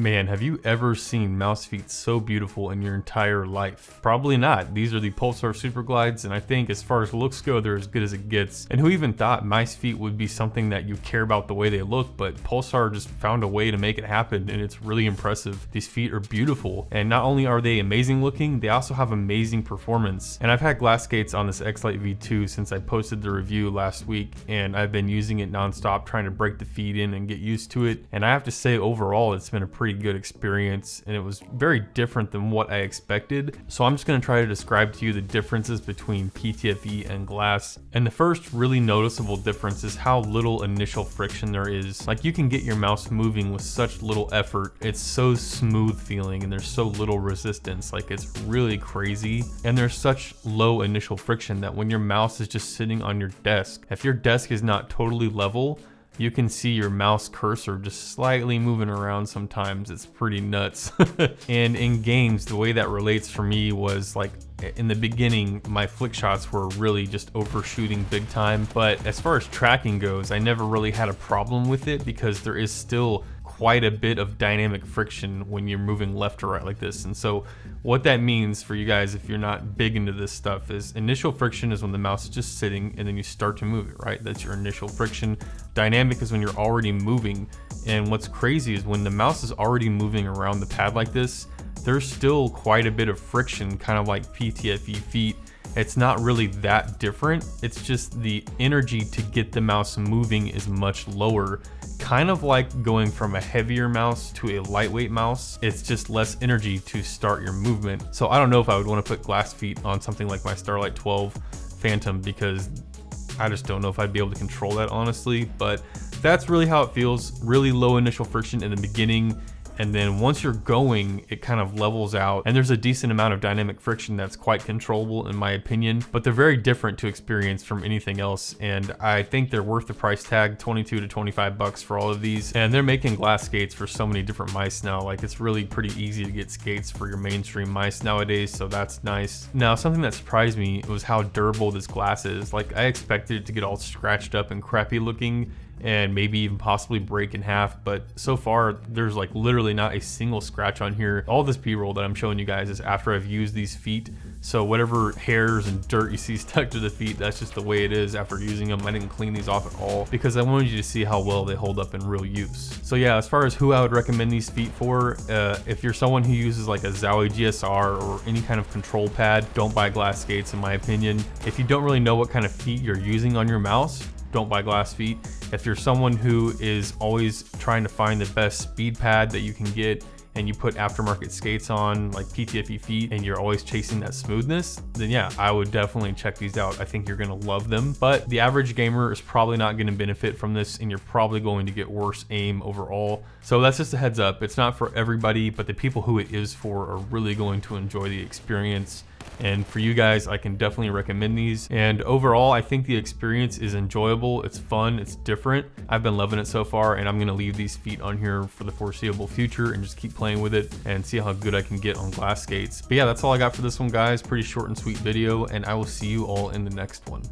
Man, have you ever seen mouse feet so beautiful in your entire life? Probably not. These are the Pulsar Superglides, and I think as far as looks go, they're as good as it gets. And who even thought mice feet would be something that you care about the way they look, but Pulsar just found a way to make it happen, and it's really impressive. These feet are beautiful, and not only are they amazing looking, they also have amazing performance. And I've had glass skates on this X-Lite V2 since I posted the review last week, and I've been using it nonstop, trying to break the feet in and get used to it. And I have to say, overall, it's been a pretty good experience, and it was very different than what I expected. So I'm just going to try to describe to you the differences between PTFE and glass. And the first really noticeable difference is how little initial friction there is. Like, you can get your mouse moving with such little effort. It's so smooth feeling, and there's so little resistance. Like, it's really crazy. And there's such low initial friction that when your mouse is just sitting on your desk, if your desk is not totally level, you can see your mouse cursor just slightly moving around sometimes. It's pretty nuts. And in games, the way that relates for me was like, in the beginning, my flick shots were really just overshooting big time. But as far as tracking goes, I never really had a problem with it because there is still quite a bit of dynamic friction when you're moving left to right like this. And so what that means for you guys, if you're not big into this stuff, is initial friction is when the mouse is just sitting and then you start to move it, right? That's your initial friction. Dynamic is when you're already moving. And what's crazy is when the mouse is already moving around the pad like this, there's still quite a bit of friction, kind of like PTFE feet. It's not really that different. It's just the energy to get the mouse moving is much lower. Kind of like going from a heavier mouse to a lightweight mouse. It's just less energy to start your movement. So I don't know if I would want to put glass feet on something like my Starlight 12 Phantom because I just don't know if I'd be able to control that, honestly. But that's really how it feels. Really low initial friction in the beginning. And then once you're going, it kind of levels out, and there's a decent amount of dynamic friction that's quite controllable in my opinion, but they're very different to experience from anything else. And I think they're worth the price tag, 22 to 25 bucks for all of these. And they're making glass skates for so many different mice now. Like, it's really pretty easy to get skates for your mainstream mice nowadays, so that's nice. Now, something that surprised me was how durable this glass is. Like, I expected it to get all scratched up and crappy looking, and maybe even possibly break in half, but so far there's like literally not a single scratch on here. All this B-roll that I'm showing you guys is after I've used these feet, so whatever hairs and dirt you see stuck to the feet, that's just the way it is after using them. I didn't clean these off at all because I wanted you to see how well they hold up in real use. So yeah, as far as who I would recommend these feet for, if you're someone who uses like a Zowie GSR or any kind of control pad, don't buy glass skates in my opinion. If you don't really know what kind of feet you're using on your mouse, don't buy glass feet. If you're someone who is always trying to find the best speed pad that you can get and you put aftermarket skates on like PTFE feet and you're always chasing that smoothness, then yeah, I would definitely check these out. I think you're gonna love them. But the average gamer is probably not gonna benefit from this, and you're probably going to get worse aim overall. So that's just a heads up. It's not for everybody, but the people who it is for are really going to enjoy the experience. And for you guys, I can definitely recommend these. And overall, I think the experience is enjoyable. It's fun, it's different. I've been loving it so far, and I'm gonna leave these feet on here for the foreseeable future and just keep playing with it and see how good I can get on glass skates. But yeah, that's all I got for this one, guys. Pretty short and sweet video, and I will see you all in the next one.